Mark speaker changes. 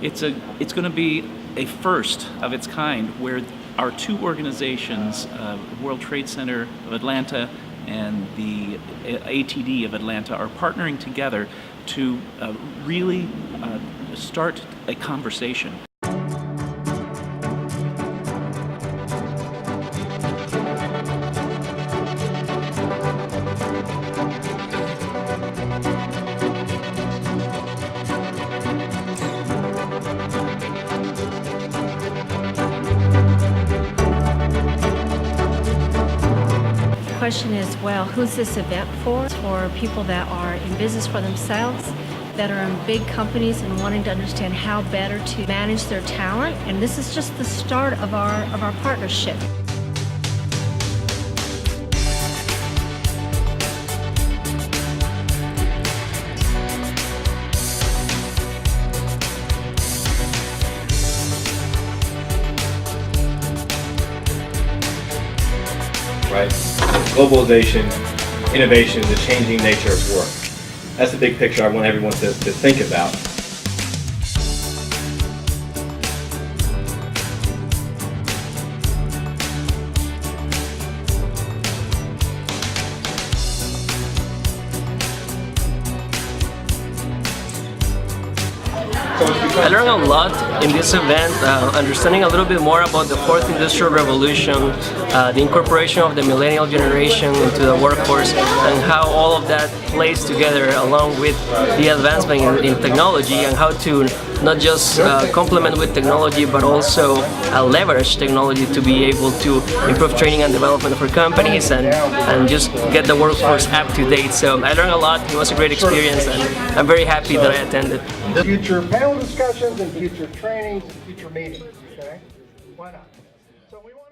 Speaker 1: It's going to be a first of its kind where our two organizations, World Trade Center of Atlanta and the ATD of Atlanta, are partnering together to really start a conversation.
Speaker 2: The question is, well, who's this event for? It's for people that are in business for themselves, that are in big companies and wanting to understand how better to manage their talent. And this is just the start of our partnership.
Speaker 3: Right? Globalization, innovation, the changing nature of work. That's the big picture I want everyone to think about.
Speaker 4: I learned a lot in this event, understanding a little bit more about the fourth industrial revolution, the incorporation of the millennial generation into the workforce, and how all of that plays together along with the advancement in technology, and how to not just complement with technology but also leverage technology to be able to improve training and development for companies and just get the workforce up to date. So I learned a lot. It was a great experience, and I'm very happy that I attended.
Speaker 5: Future panel discussions and future trainings and future meetings, okay? Why not? So we want